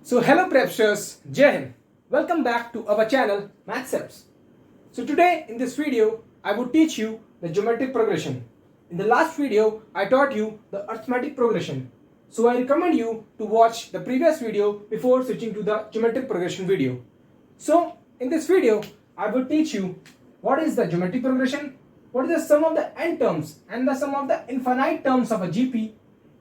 So hello prepsters, Jai Hind. Welcome back to our channel MathSeps. So today in this video I would teach you the geometric progression. In the last video I taught you the arithmetic progression. So I recommend you to watch the previous video before switching to the geometric progression video. So in this video I will teach you what is the geometric progression, what is the sum of the n terms and the sum of the infinite terms of a GP,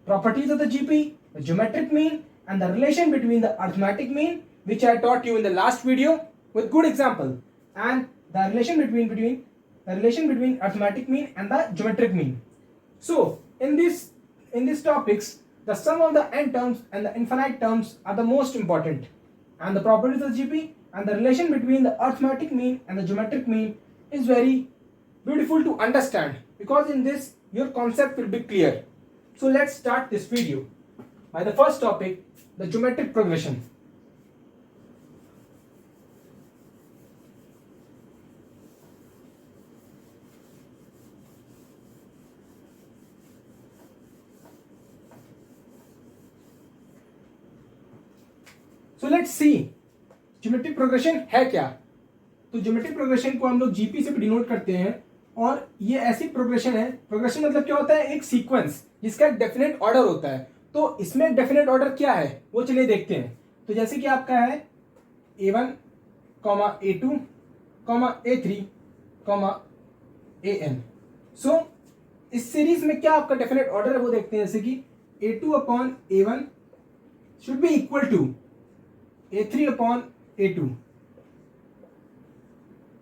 properties of the GP, the geometric mean and the relation between the arithmetic mean, which I taught you in the last video with good example, and the relation between arithmetic mean and the geometric mean. So in these topics, the sum of the n terms and the infinite terms are the most important, and the properties of the GP and the relation between the arithmetic mean and the geometric mean is very beautiful to understand, because in this your concept will be clear. So let's start this video by the first topic, the geometric progression. So let's see geometric progression है क्या. तो geometric progression को हम लोग GP से denote करते हैं, और ये ऐसी प्रोग्रेशन है. प्रोग्रेशन मतलब क्या होता है? एक सीक्वेंस जिसका एक डेफिनेट ऑर्डर होता है. तो इसमें डेफिनेट ऑर्डर क्या है वो चलिए देखते हैं. तो जैसे कि आपका है a1, a2, a3, an. सो इस सीरीज में क्या आपका डेफिनेट ऑर्डर है वो देखते हैं. जैसे कि a2 upon a1 should be equal to a3 upon a2,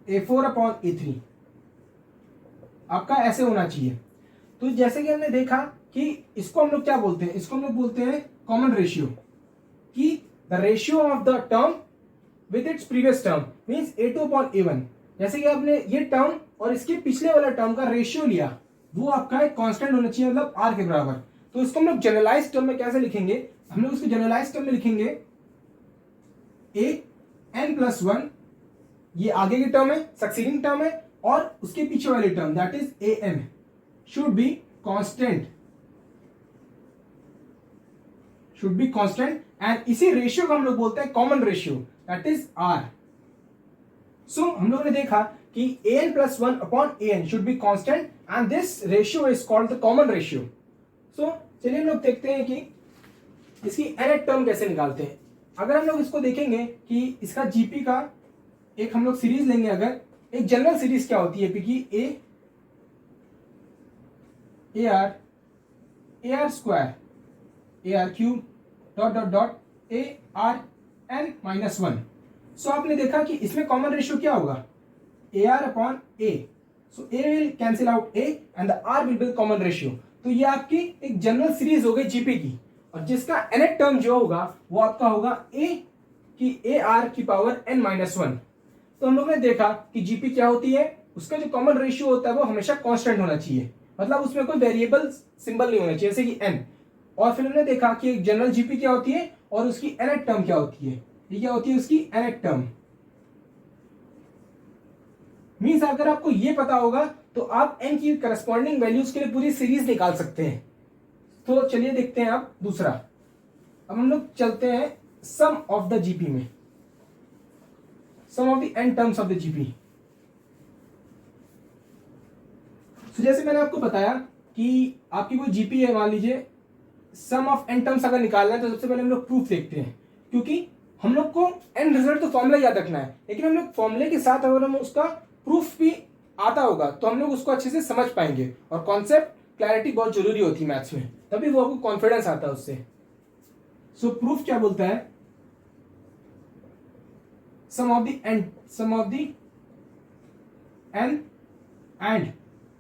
a4 upon a3. आपका ऐसे होना चाहिए. तो जैसे कि हमने देखा कि इसको हम लोग क्या बोलते हैं, इसको हम लोग बोलते हैं कॉमन रेशियो. कि the ratio of the term with its previous term means a2 upon a1. जैसे कि आपने ये टर्म और इसके पिछले वाला टर्म का रेशियो लिया, वो आपका एक कांस्टेंट होना चाहिए, मतलब r के बराबर. तो इसको हम लोग जनरलाइज टर्म में कैसे लिखेंगे? हम लोग इसको जनरलाइज टर्म में लिखेंगे an+1, ये आगे की टर्म है, सक्सीडिंग टर्म है, और उसके पीछे वाली term that is an should be constant, and इसी रेशियो को हम लोग बोलते हैं common ratio that is r. So हम लोगों ने देखा कि an+1 upon an should be constant and this ratio is called the common ratio. So चलिए हम लोग देखते हैं कि इसकी nth टर्म कैसे निकालते हैं. अगर हम लोग इसको देखेंगे कि इसका जीपी का एक हम लोग सीरीज लेंगे, अगर एक जनरल सीरीज क्या होती है एपी की, R square, R cube dot dot dot ARn-1. So आपने देखा कि इसमें कॉमन रेशियो क्या होगा? AR upon A. So A will cancel out A and the R will be common ratio. तो ये आपकी एक जनरल सीरीज हो गई जीपी की, और जिसका nth टर्म जो होगा वो आपका होगा a की AR की पावर n-1. तो हम लोग ने देखा कि जीपी क्या होती है, उसका जो कॉमन रेशियो होता है वो हमेशा कांस्टेंट होना चाहिए, मतलब उसमें कोई वेरिएबल सिंबल नहीं होना चाहिए, जैसे कि n. और फिर हमने देखा कि एक जनरल जीपी क्या होती है और उसकी nth टर्म क्या होती है. ये क्या होती है? उसकी nth टर्म. मींस अगर आपको ये पता होगा तो आप n की करस्पॉन्डिंग वैल्यूज के लिए पूरी सीरीज निकाल सकते हैं. तो चलिए देखते हैं आप दूसरा. अब हम लोग चलते हैं सम ऑफ द जीपी में, sum of the n terms of the GP. तो जैसे मैंने आपको बताया कि आपकी कोई जीपी है, मान लीजिए सम ऑफ n टर्म्स अगर निकालना है तो सबसे पहले हम लोग प्रूफ देखते हैं, क्योंकि हम लोग को एंड रिजल्ट तो फॉर्मूला याद रखना है, लेकिन हम लोग फॉर्मूले के साथ अगर हम उसका प्रूफ भी आता होगा तो हम लोग उसको अच्छे से समझ पाएंगे. और कॉन्सेप्ट क्लैरिटी बहुत जरूरी होती है मैथ्स में, तभी वो आपको कॉन्फिडेंस आता है उससे. सो प्रूफ क्या बोलता है? Sum of the n and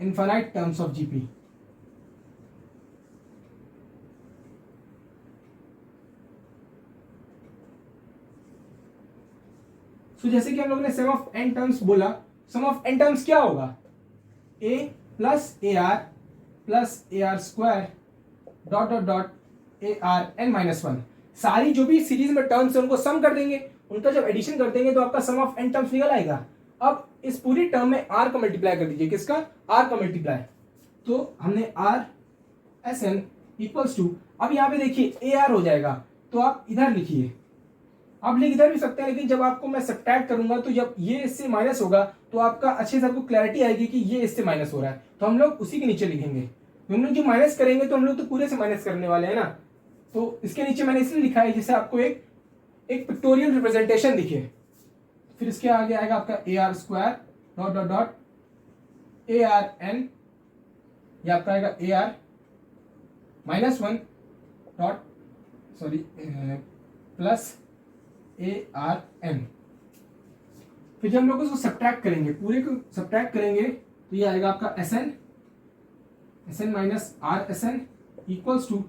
infinite terms of GP. So जैसे कि हम लोग ने सम ऑफ n टर्म्स बोला, सम ऑफ n टर्म्स क्या होगा? a plus AR plus AR square dot dot dot ARn-1. सारी जो भी सीरीज में टर्म्स है उनको सम कर देंगे, उनका जब एडिशन कर देंगे तो आपका सम ऑफ n टर्म्स निकल आएगा. अब इस पूरी टर्म में r का मल्टीप्लाई कर दीजिए. किसका? r का मल्टीप्लाई. तो हमने r SN इक्वल्स टू, अब यहाँ पे देखिए AR हो जाएगा, तो आप इधर लिखिए आप लिख इधर भी सकते हैं, लेकिन जब आपको मैं सब्ट्रैक्ट करूंगा तो जब ये इससे माइनस होगा तो आपका अच्छे से आपको क्लैरिटी आएगी कि ये इससे माइनस हो रहा है, तो हम लोग उसी के नीचे लिखेंगे। हम लोग जो माइनस करेंगे तो हम लोग तो पूरे से माइनस करने वाले हैं ना, तो इसके नीचे मैंने इसलिए लिखा है जिससे आपको एक पिक्टोरियल रिप्रेजेंटेशन दिखे। फिर इसके आगे आएगा आपका A R square dot dot dot A are N, या आपका आएगा A R -1 dot sorry plus A are N. फिर जब हम लोग उसको सब्ट्रैक्ट करेंगे, पूरे को सब्ट्रैक्ट करेंगे तो ये आएगा आपका S N minus R S N equals to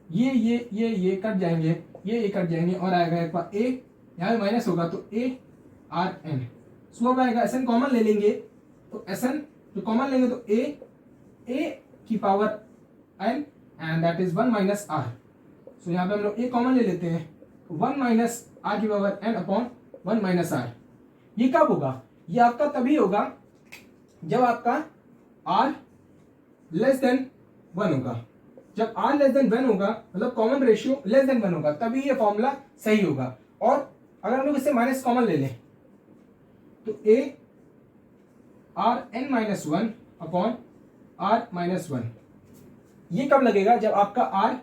ये कट जाएंगे, ये कट जाएंगे और आएगा एक बार ए, यहाँ पे माइनस होगा तो ए आर एन। सो अब आएगा एस एन कॉमन ले लेंगे तो एस एन जो कॉमन लेंगे तो ए की power n and that is 1 minus r. So यहाँ पे हम लोग ए कॉमन ले लेते हैं, 1 माइनस आर की power N upon 1 minus R. ये कब होगा? ये आपका तभी होगा जब आपका r लेस देन 1 होगा। जब r लेस देन 1 होगा, मतलब कॉमन रेशियो लेस देन 1 होगा, तभी ये फॉर्मूला सही होगा। और अगर हम लोग इससे माइनस कॉमन ले लें तो a r n minus 1 upon r minus 1, ये कब लगेगा? जब आपका r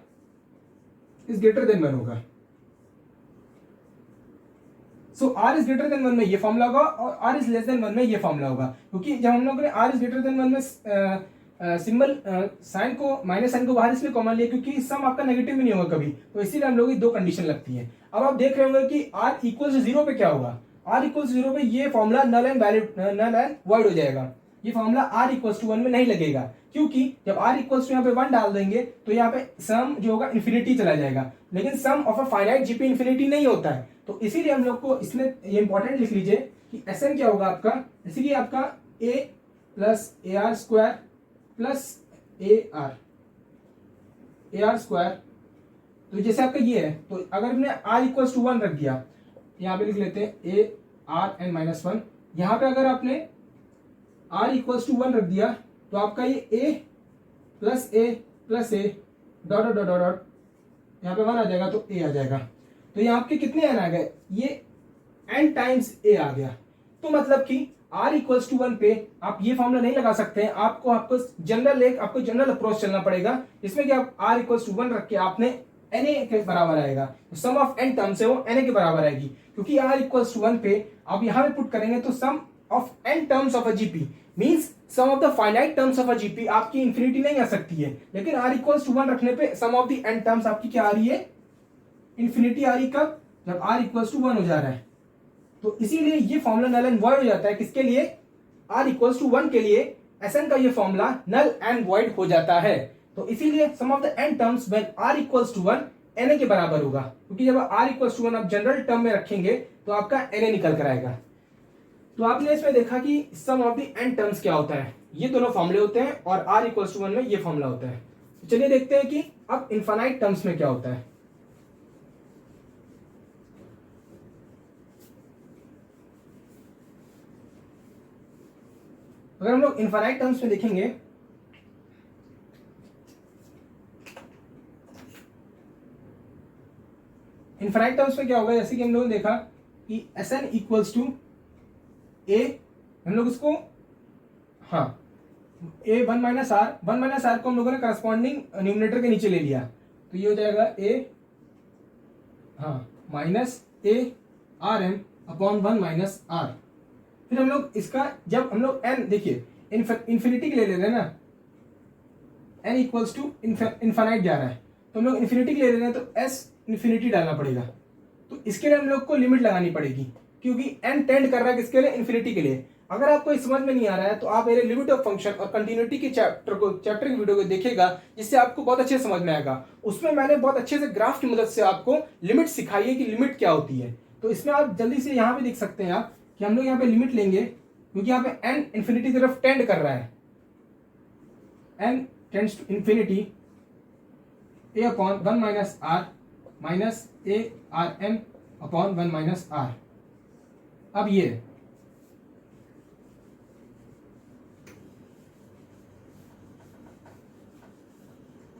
इज ग्रेटर देन 1 होगा। सो r इज ग्रेटर देन 1 में ये फॉर्मूला होगा और r इज लेस देन 1 में ये फॉर्मूला होगा, क्योंकि जब हम लोग ने r इज ग्रेटर देन 1 में सिंबल साइन को माइनस साइन को बाहर इसलिए कॉमन लिया क्योंकि सम आपका नेगेटिव भी नहीं होगा कभी, तो इसीलिए हम लोग की दो कंडीशन लगती है। अब आप देख रहे होंगे कि r इक्वल 0 पे क्या होगा? r इक्वल 0 पे ये formula null and valid null and void हो जाएगा। ये फॉर्मूला r इक्वल 1 में नहीं लगेगा, क्योंकि जब r इक्वल यहाँ पे 1 डाल देंगे तो यहाँ पे सम जो होगा इन्फिनिटी चला जाएगा, लेकिन sum of a finite GP infinity नहीं होता है। तो इसीलिए हम लोग को इसमें ये इंपॉर्टेंट लिख लीजिए कि एस एन क्या होगा आपका, इसीलिए आपका a plus A R square plus A R square. तो जैसे आपका ये है, तो अगर हमने r इक्वल टू 1 रख दिया, यहाँ पे लिख लेते हैं ए आर एन माइनस 1। यहाँ पे अगर आपने r इक्वल टू 1 रख दिया तो आपका ये a plus A dot dot dot dot यहाँ पे 1 आ जाएगा तो a आ जाएगा। तो यहाँ आपके कितने n आ गए? ये n टाइम्स a आ गया। तो मतलब कि r इक्वल्स टू 1 पे आप ये फॉर्मूला नहीं लगा सकते हैं, आपको जनरल अप्रोच चलना पड़ेगा, इसमें कि आप r इक्वल्स टू 1 रख के आपने na के बराबर आएगा, सम ऑफ n टर्म्स है वो na के बराबर आएगी, क्योंकि r इक्वल्स टू 1 पे आप यहाँ पे पुट करेंगे तो sum of n terms of a GP means sum of the finite terms of a GP आपकी इंफिनिटी नहीं आ सकती है, लेकिन r इक्वल्स टू 1 रखने पे सम ऑफ द n टर्म्स आपकी क्या आ रही है? इंफिनिटी आ रही। कब? जब r इक्वल्स टू 1 हो जा रहा है। तो इसीलिए ये फॉर्मूला नल एंड वॉइड हो जाता है। किसके लिए? r इक्वल्स टू 1 के लिए Sn का ये फॉर्मूला नल एंड वॉइड हो जाता है। तो इसीलिए sum of the n terms when r equals to 1 na के बराबर होगा, क्योंकि जब r इक्वल्स टू 1 आप जनरल टर्म में रखेंगे तो आपका na निकल कर आएगा। तो आपने इसमें देखा कि सम ऑफ द n टर्म्स क्या होता है, ये दोनों फॉर्मूले होते हैं और r इक्वल्स टू 1 में ये फॉर्मूला होता है। तो चलिए देखते हैं कि अब इनफाइनाइट टर्म्स में क्या होता है। अगर हम लोग इनफाइनाइट टर्म्स में देखेंगे, इनफाइनाइट टर्म्स में क्या होगा, जैसे कि हम लोगों ने देखा कि एस एन इक्वल्स टू ए, हम लोग इसको ए 1 माइनस आर को हम लोगों ने करस्पॉन्डिंग न्यूमरेटर के नीचे ले लिया, तो ये हो जाएगा a minus A R N upon 1 minus r. फिर हम लोग इसका जब हम लोग n देखिए इन्फिनिटी के ले रहे हैं ना, n इक्वल्स टू इनफाइनाइट जा रहा है, तो हम लोग इन्फिनिटी के ले रहे हैं तो s इन्फिनिटी डालना पड़ेगा। तो इसके लिए हम लोग को लिमिट लगानी पड़ेगी, क्योंकि n टेंड कर रहा है किसके लिए? इन्फिनिटी के लिए। अगर आपको समझ में नहीं आ रहा है तो आप मेरे लिमिट ऑफ फंक्शन और कंटिन्यूटी के चैप्टर की वीडियो को देखिएगा, जिससे आपको बहुत अच्छे समझ में आएगा। उसमें मैंने बहुत अच्छे से ग्राफ की मदद से आपको लिमिट सिखाई है कि लिमिट क्या होती है। तो इसमें आप जल्दी से यहाँ पे देख सकते हैं आप कि हम लोग यहाँ पे लिमिट लेंगे, क्योंकि यहाँ पे n इन्फिनिटी की तरफ टेंड कर रहा है, n tends to infinity a upon 1 minus R minus A R N upon 1 minus R. अब ये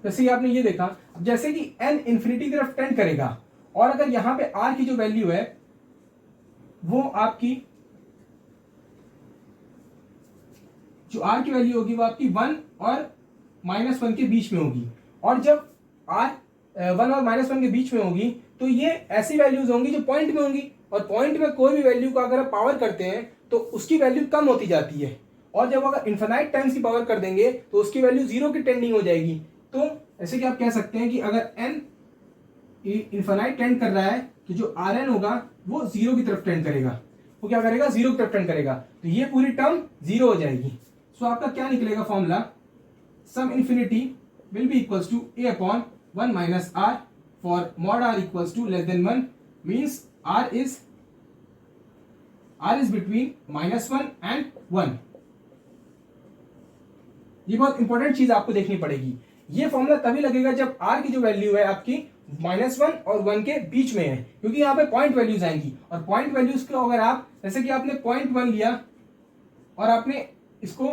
जैसे आपने ये देखा, जैसे कि n इन्फिनिटी की तरफ टेंड करेगा और अगर यहाँ पे r की जो वैल्यू है वो आपकी जो आर की वैल्यू होगी वो आपकी 1 और -1 के बीच में होगी। और जब आर 1 और -1 के बीच में होगी तो ये ऐसी वैल्यूज होंगी जो पॉइंट में होंगी, और पॉइंट में कोई भी वैल्यू को अगर आप पावर करते हैं तो उसकी वैल्यू कम होती जाती है, और जब अगर इन्फिनाइट टाइम्स की पावर कर देंगे तो उसकी वैल्यू 0 की टेंडिंग हो जाएगी। तो ऐसे कि आप कह सकते हैं कि अगर n इन्फिनाइट टेंड कर रहा है तो जो आर एन होगा वो 0 की तरफ टेंड करेगा, वो क्या करेगा, 0 की तरफ टेंड करेगा, तो ये पूरी टर्म 0 हो जाएगी। सो आपका क्या निकलेगा formula, sum infinity will be equals to a upon 1 minus r for mod r equals to less than 1 means r is between -1 and 1। ये बहुत इंपॉर्टेंट चीज आपको देखनी पड़ेगी। ये फॉर्मूला तभी लगेगा जब r की जो वैल्यू है आपकी -1 और 1 के बीच में है, क्योंकि यहाँ पे पॉइंट वैल्यूज आएंगी, और पॉइंट वैल्यूज को अगर आप जैसे कि आपने 0.1 लिया और आपने इसको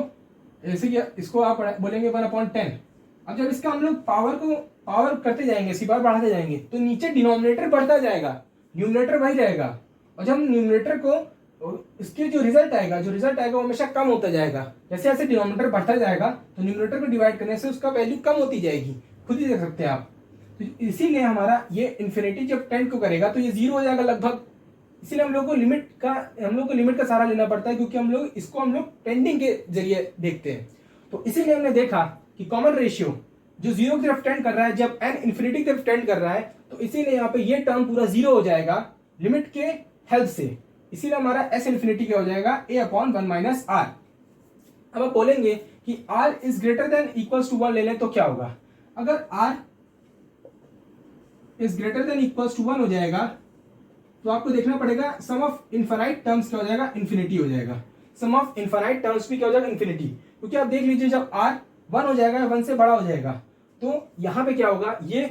ऐसे कि इसको आप बोलेंगे 1/10, अब जब इसका हम लोग पावर करते जाएंगे, इसी बार बढ़ाते जाएंगे, तो नीचे डिनोमिनेटर बढ़ता जाएगा, न्यूमरेटर वही रहेगा, और जब न्यूमरेटर को इसके जो रिजल्ट आएगा वो हमेशा कम होता जाएगा। जैसे जैसे डिनोमिनेटर बढ़ता जाएगा तो न्यूमरेटर को डिवाइड करने से उसका वैल्यू कम होती जाएगी, खुद ही देख सकते हैं आप। तो इसीलिए हमारा ये इन्फिनिटी जब टेंड को करेगा तो ये 0 हो जाएगा लगभग। इसीलिए हम लोग को लिमिट का सहारा लेना पड़ता है, क्योंकि हम लोग टेंडिंग के जरिए देखते हैं। तो इसीलिए हमने देखा कि कॉमन रेशियो जो 0 की तरफ टेंड कर रहा है, जब n इन्फिनिटी की तरफ टेंड कर रहा है, तो इसीलिए यहाँ पे ये टर्म पूरा 0 हो जाएगा लिमिट के हेल्प से। इसीलिए हमारा s इन्फिनिटी क्या हो जाएगा, a अपॉन 1 माइनस r। अब आप बोलेंगे कि r is greater than equals to 1 ले लें तो क्या होगा, अगर r is greater than equals to 1 हो जाएगा तो आपको देखना पड़ेगा सम ऑफ इनफाइनाइट टर्म्स क्या हो जाएगा, इन्फिनिटी हो जाएगा। सम ऑफ इनफाइनाइट टर्म्स भी क्या हो जाएगा, इन्फिनिटी। क्योंकि आप देख लीजिए जब r 1 हो जाएगा, 1 से बड़ा हो जाएगा, तो यहाँ पे क्या होगा, ये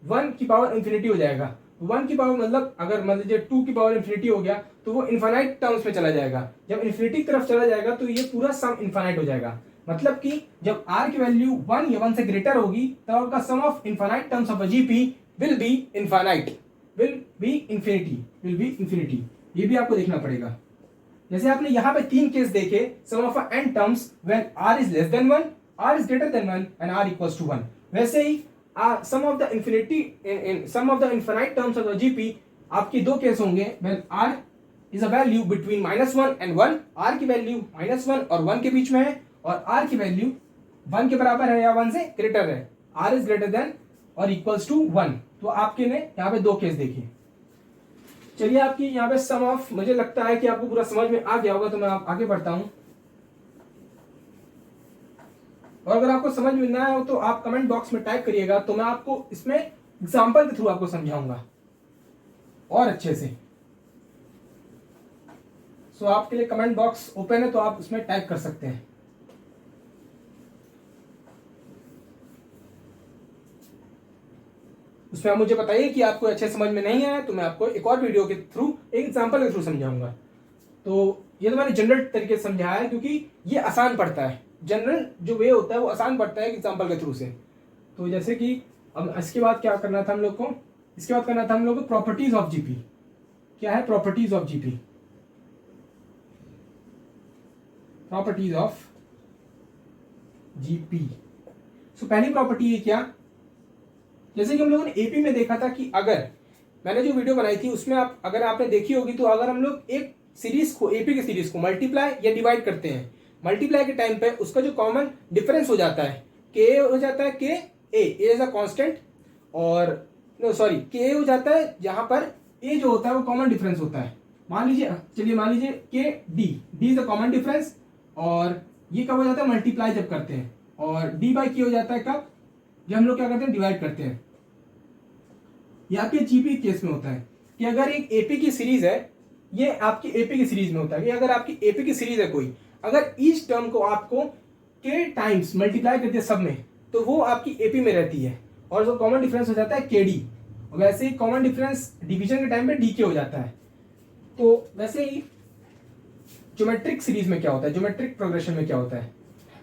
1 की पावर इन्फिनिटी हो जाएगा। 1 की पावर मतलब अगर मान लीजिए 2 की पावर इन्फिनिटी हो गया तो वो इनफाइनाइट टर्म्स में चला जाएगा। जब इन्फिनिटी की तरफ चला जाएगा तो ये पूरा सम इनफाइनाइट हो जाएगा। मतलब कि जब r की वैल्यू 1 या 1 से ग्रेटर होगी तब आपका sum of infinite terms of GP will be infinite, will be infinity. ये भी आपको देखना पड़ेगा। जैसे आपने यहाँ पे 3 केस देखे, sum of n terms when r is less than 1, r is greater than 1 and r equals to 1। वैसे ही sum of the infinite terms of GP आपकी 2 केस होंगे, when r is a value between -1 and 1, r की value -1 और 1 के बीच में है, और r की वैल्यू 1 के बराबर है या 1 से ग्रेटर है, r इज ग्रेटर देन और इक्वल्स टू 1। तो आपके ने यहाँ पे 2 केस देखे। चलिए आपकी यहाँ पे सम ऑफ, मुझे लगता है कि आपको पूरा समझ में आ गया होगा, तो मैं आगे बढ़ता हूं। और अगर आपको समझ में ना आया हो तो आप कमेंट बॉक्स में टाइप करिएगा, तो मैं आपको इसमें एग्जांपल के थ्रू आपको समझाऊंगा और अच्छे से। सो आपके लिए कमेंट बॉक्स ओपन है, तो आप इसमें टाइप कर सकते हैं। उसमें आप मुझे बताइए कि आपको अच्छे समझ में नहीं आया, तो मैं आपको एक और वीडियो के थ्रू, एक एग्जांपल के थ्रू समझाऊंगा। तो ये तो मैंने जनरल तरीके से समझाया है, क्योंकि ये आसान पड़ता है। जनरल जो वे होता है वो आसान पड़ता है एग्जांपल के थ्रू से। तो जैसे कि अब इसके बाद क्या करना था हम लोग को, इसके बाद करना था हम लोग को प्रॉपर्टीज ऑफ जीपी। क्या है properties of GP? Properties of GP. So पहली प्रॉपर्टी है क्या, जैसे कि हम लोगों ने एपी में देखा था कि अगर मैंने जो वीडियो बनाई थी उसमें अगर आपने देखी होगी, तो अगर हम लोग एक सीरीज को, एपी की सीरीज को मल्टीप्लाई या डिवाइड करते हैं, मल्टीप्लाई के टाइम पे उसका जो कॉमन डिफरेंस हो जाता है के हो जाता है, के ए इज अ कांस्टेंट, और के हो जाता है जहां पर ए जो होता है वो कॉमन डिफरेंस होता है। मान लीजिए के D is a common difference, और ये कब हो जाता है, मल्टीप्लाई जब करते हैं, और डी बाई के हो जाता है कब, जब हम लोग क्या करते हैं, डिवाइड करते हैं। ये आपके जीपी केस में होता है कि अगर एक एपी की सीरीज है, ये आपकी एपी की सीरीज में होता है कि अगर आपकी एपी की सीरीज है कोई, अगर ईच टर्म को आपको के टाइम्स मल्टीप्लाई करते हैं सब में, तो वो आपकी एपी में रहती है, और जो कॉमन डिफरेंस हो जाता है के डी। वैसे ही कॉमन डिफरेंस डिवीजन के टाइम पे डी के हो जाता है। तो वैसे ही ज्योमेट्रिक सीरीज में क्या होता है, ज्योमेट्रिक प्रोग्रेशन में क्या होता है,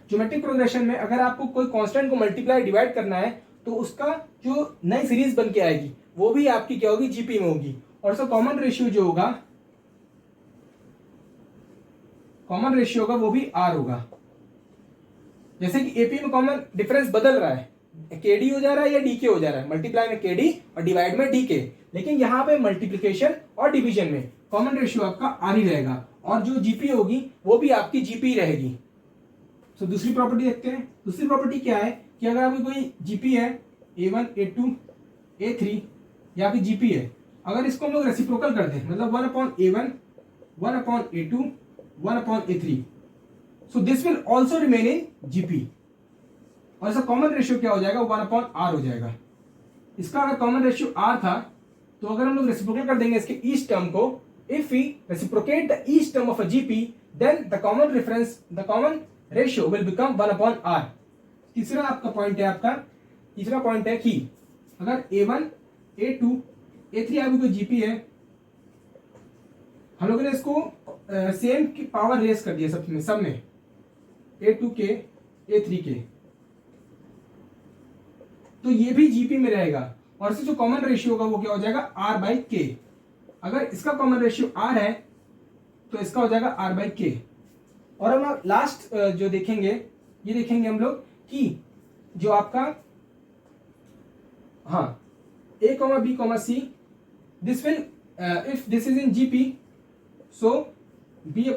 ज्योमेट्रिक प्रोग्रेशन में अगर आपको कोई कांस्टेंट को मल्टीप्लाई डिवाइड करना है, तो उसका जो नई सीरीज बन के आएगी वो भी आपकी क्या होगी, जीपी में होगी। और उसका कॉमन रेशियो जो होगा कॉमन रेशियो होगा वो भी आर होगा। जैसे कि एपी में कॉमन डिफरेंस बदल रहा है, केडी हो जा रहा है या डीके हो जा रहा है, मल्टीप्लाई में केडी और डिवाइड में डीके, लेकिन यहाँ पे मल्टीप्लिकेशन और डिवीजन में कॉमन रेशियो आपका आर ही रहेगा और जो जीपी होगी वो भी आपकी जीपी रहेगी। तो दूसरी प्रॉपर्टी देखते हैं। दूसरी प्रॉपर्टी क्या है कि अगर आपकी कोई जीपी है A1 A2 A3 या आपकी जीपी है, अगर इसको हम लोग रेसिप्रोकल कर दें मतलब 1/A1 1/A2 1/A3, so this will also remain in GP और इसका कॉमन रेशियो क्या हो जाएगा 1/R हो जाएगा। इसका अगर कॉमन रेशियो R था तो अगर हम लोग रेसिप्रोकल कर देंगे इसके ईच टर्म को, if we reciprocate the each term of a GP then the common ratio will become 1/R। तीसरा आपका पॉइंट है, आपका तीसरा पॉइंट है कि अगर A1 A2 A3 आपकी कोई जीपी है, हम लोगों ने इसको सेम की पावर रेस कर दिया सब में A2 के A3 के, तो ये भी जीपी में रहेगा और इससे जो कॉमन रेशियो होगा वो क्या हो जाएगा R/K। अगर इसका कॉमन रेशियो R है तो इसका हो जाएगा R/K। और हम लोग लास्ट जो देखेंगे ये देखेंगे हम लोग कि जो आपका A, B, C, this will if this is in GP so B/A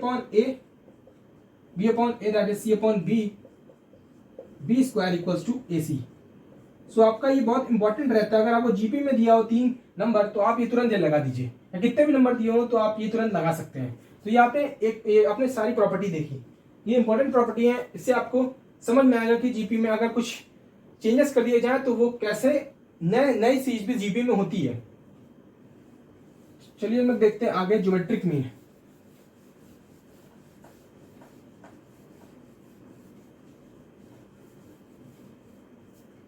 that is C/B B square equals to AC। So आपका ये बहुत इंपॉर्टेंट रहता है। अगर आपको जीपी में दिया हो 3 नंबर तो आप ये तुरंत लगा दीजिए, या कितने भी नंबर दिए हो तो आप ये तुरंत लगा सकते हैं। तो ये आपने आपने सारी प्रॉपर्टी देखी, ये इंपॉर्टेंट प्रॉपर्टी है, इससे आपको समझ में आएगा कि जीपी में अगर कुछ चेंजेस कर दिए जाए तो वो कैसे नई चीज भी जीपी में होती है। चलिए हम लोग देखते हैं आगे ज्योमेट्रिक मीन।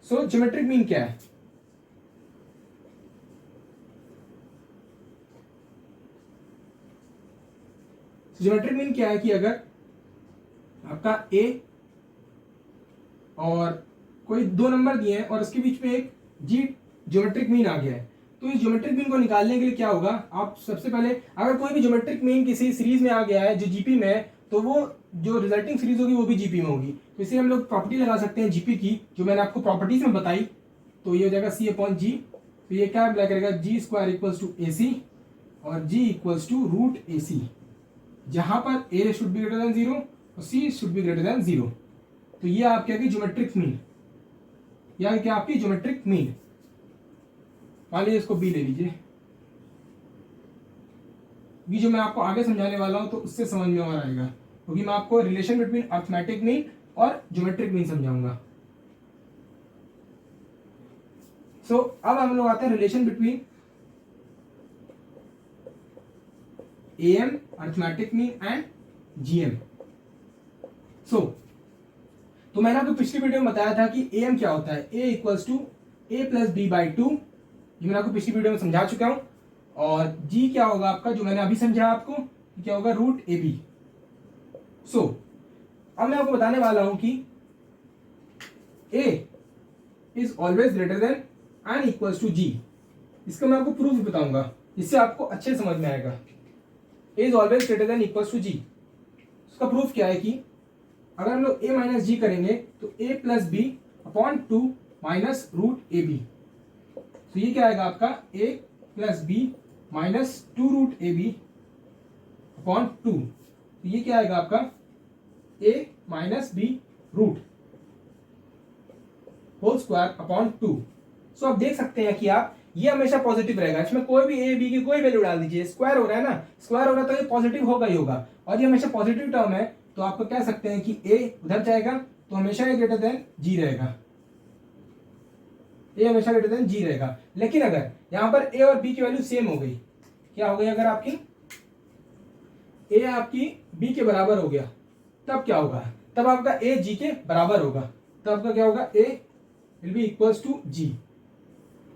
सो ज्योमेट्रिक मीन क्या है? ज्योमेट्रिक मीन क्या है कि अगर आपका ए और कोई 2 नंबर दिए हैं और उसके बीच में एक जी ज्योमेट्रिक मीन आ गया है, तो इस ज्योमेट्रिक मीन को निकालने के लिए क्या होगा, आप सबसे पहले अगर कोई भी ज्योमेट्रिक मीन किसी सीरीज में आ गया है जो जीपी में है तो वो जो रिजल्टिंग सीरीज होगी वो भी जीपी में होगी। तो इसे हम लोग प्रॉपर्टी लगा सकते हैं जीपी की, जो मैंने आपको प्रॉपर्टीज में बताई। तो ये हो जाएगा C/G, तो ये क्या अप्लाई करेगा G square equals to AC और G equals to root AC, जहां पर A should be greater than 0 और C should be greater than 0। तो ये आपकी आगे ज्योमेट्रिक मीन, या क्या आपकी ज्योमेट्रिक मीन। मान लीजिए इसको B ले लीजिए, B जो मैं आपको आगे समझाने वाला हूं तो उससे समझ में और आएगा, क्योंकि मैं आपको रिलेशन बिटवीन अरिथमेटिक मीन और ज्योमेट्रिक मीन समझाऊंगा। सो अब हम लोग आते हैं relation between AM arithmetic mean and GM। तो मैंने आपको पिछली वीडियो में बताया था कि AM क्या होता है, A equals to A plus B/2, ये मैंने आपको पिछली वीडियो में समझा चुका हूं। और G क्या होगा आपका, जो मैंने अभी समझा आपको, क्या होगा रूट AB। अब मैं आपको बताने वाला हूं कि A is always greater than N equals to G। इसका मैं आपको प्रूफ बताऊंगा, इससे आपको अच्छे समझ में आएगा। A is always greater than equals to G। उसका प्रूफ क्या है कि अगर हम लोग A माइनस G करेंगे तो A plus B upon 2 minus root AB। तो ये क्या आएगा आपका A plus B minus 2 root AB upon 2। तो ये क्या आएगा आपका A minus B root whole square upon 2। So आप देख सकते हैं कि आप ये हमेशा पॉजिटिव रहेगा, इसमें कोई भी A B की कोई वैल्यू डाल दीजिए, स्क्वायर हो रहा है ना, स्क्वायर हो रहा है तो ये पॉजिटिव होगा ही होगा, और ये हमेशा पॉजिटिव टर्म है। तो आपको कह सकते हैं कि A उधर जाएगा तो हमेशा ये ग्रेटर देन G रहेगा, A हमेशा ग्रेटर देन G रहेगा। लेकिन अगर यहां पर A और B की वैल्यू सेम हो गई, क्या हो गई, अगर आपकी A आपकी B के बराबर हो गया तब क्या होगा, तब आपका A G के बराबर होगा, तब आपका क्या होगा A will be equals to G।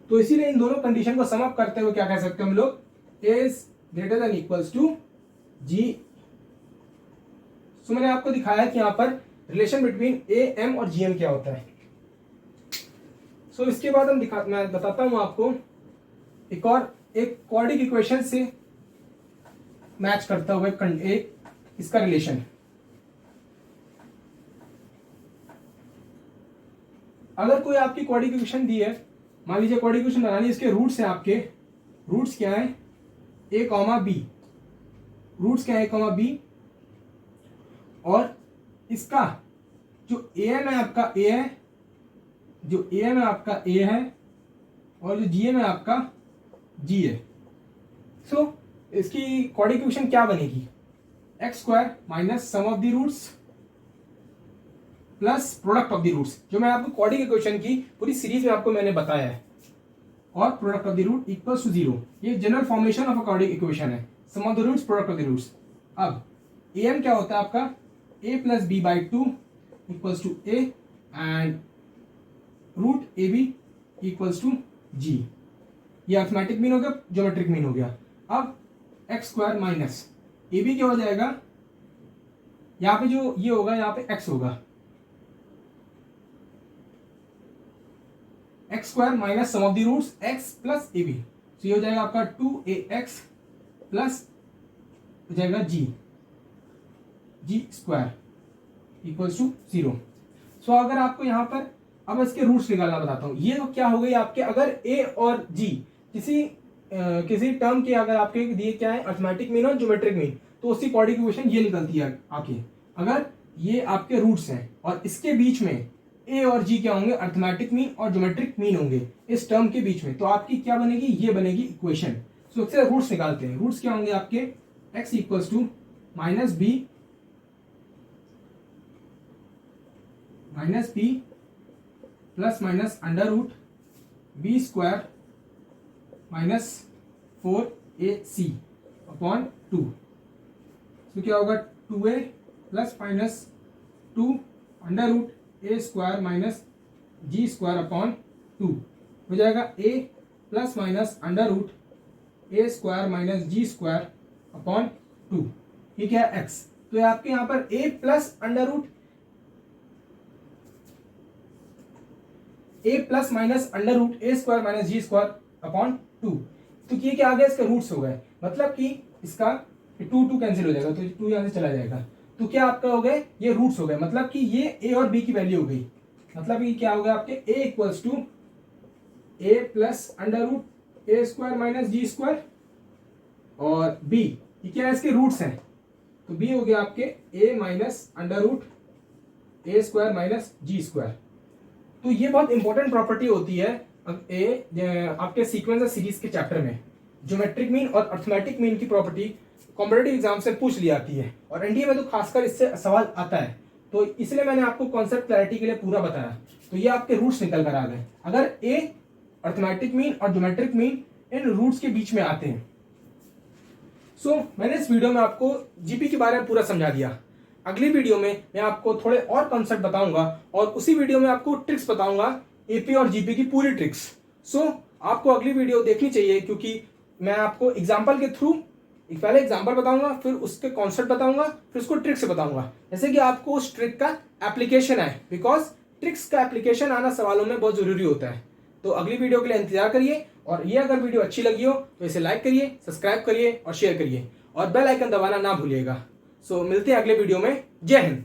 तो इसीलिए इन दोनों कंडीशन को सम अप करते हुए क्या कह सकते हैं हम लोग, A is greater than equals to G। So मैंने आपको दिखाया कि यहां पर रिलेशन बिटवीन A M और GM क्या होता है। सो इसके बाद मैं बताता हूं आपको एक क्वाड्रिक इक्वेशन से मैच करता हुआ एक इसका रिलेशन। अगर कोई आपकी क्वाड्रेटिक इक्वेशन दी है, मान लीजिए क्वाड्रेटिक इक्वेशन बनानी है, इसके रूट्स हैं आपके, रूट्स क्या है a कॉमा बी, रूट्स क्या है a कॉमा बी, और इसका जो am है आपका a है, जो am है आपका a है, और जो gm है आपका g है। सो इसकी क्वाड्रेटिक इक्वेशन क्या बनेगी, x square minus sum of the roots plus product of the roots, जो मैं आपको क्वाड्रेटिक इक्वेशन की पूरी सीरीज में आपको मैंने बताया है, और product of the root equals to 0। ये general formation of a quadratic equation है, sum of the roots product of the roots. अब am क्या होता है आपका, a plus b by 2 equals to a and root a b equals to g। ये arithmetic mean हो गया, geometric mean हो गया। अब x square minus a b क्या हो जाएगा, यहाँ पे जो ये होगा यहाँ पे x होगा, x square minus sum of the roots x plus A B, तो ये हो जाएगा आपका 2ax प्लस हो जाएगा G square equals to 0। So अगर आपको यहाँ पर अब इसके रूट्स निकालना बताता हूँ, ये क्या हो गई आपके, अगर a और g किसी टर्म के अगर आपके दिए क्या है, अर्थमेटिक मीन और ज्योमेट्रिक मीन, तो उसकी क्वाड्रेटिक इक्वेशन ये निकलती है आपकी। अगर ये आपके रूट्स हैं और इसके बीच में a और g क्या होंगे, अर्थमेटिक मीन और ज्योमेट्रिक मीन होंगे इस टर्म के बीच में, तो आपकी क्या बनेगी, ये बनेगी इक्वेशन। सो इससे रूट्स निकालते हैं, रूट्स क्या होंगे आपके, x equals to minus b plus minus under root b square minus 4ac upon 2। तो क्या होगा 2a plus minus 2 under root ए स्क्वायर माइनस जी स्क्वायर अपॉन 2 हो जाएगा a plus minus under root A square minus ji square upon 2। ये क्या है x, तो आपके यहाँ पर a plus under root a plus minus under root A square minus ji square upon 2, तो ये क्या आ गया, इसके रूट्स हो गए, मतलब कि इसका 2 कैंसिल हो जाएगा, तो 2 यहां से चला जाएगा, तो क्या आपका हो गए, ये रूट्स हो गए, मतलब कि ये a और b की वैल्यू हो गई, मतलब ये क्या हो गया आपके a equals to a plus under root A square minus ji square, और b ये क्या है, इसके रूट्स हैं, तो b हो गया आपके a minus under root A square minus ji square. तो ये बहुत इंपॉर्टेंट प्रॉपर्टी होती है आपके सीक्वेंस सीरीज के चैप्टर में, ज्योमेट्रिक मीन और अर्थमेटिक मीन की प्रॉपर्टी कॉम्पिटिटिव एग्जाम से पूछ ली जाती है, और एनडीए में तो खासकर इससे सवाल आता है, तो इसलिए मैंने आपको कॉन्सेप्ट क्लैरिटी के लिए पूरा बताया। तो ये आपके रूट्स निकल कर आ गए, अगर ए अर्थमेटिक मीन और ज्योमेट्रिक मीन इन रूट्स के बीच में आते हैं। सो मैंने इस वीडियो में आपको जीपी के बारे में पूरा समझा दिया। अगली वीडियो में मैं आपको थोड़े और कॉन्सेप्ट बताऊंगा, और उसी वीडियो में आपको ट्रिक्स बताऊंगा, एपी और जीपी की पूरी ट्रिक्स। सो आपको अगली वीडियो देखनी चाहिए, क्योंकि मैं आपको एग्जाम्पल के थ्रू पहले एग्जाम्पल बताऊंगा, फिर उसके कॉन्सेप्ट बताऊंगा, फिर उसको ट्रिक से बताऊंगा, जैसे कि आपको उस ट्रिक का एप्लीकेशन है, बिकॉज ट्रिक्स का एप्लीकेशन आना सवालों में बहुत जरूरी होता है। तो अगली वीडियो के लिए इंतजार करिए, और ये अगर वीडियो अच्छी लगी हो तो इसे लाइक करिए, सब्सक्राइब करिए और शेयर करिए, और बेल आइकन दबाना ना भूलिएगा। सो मिलते हैं अगले वीडियो में। जय हिंद।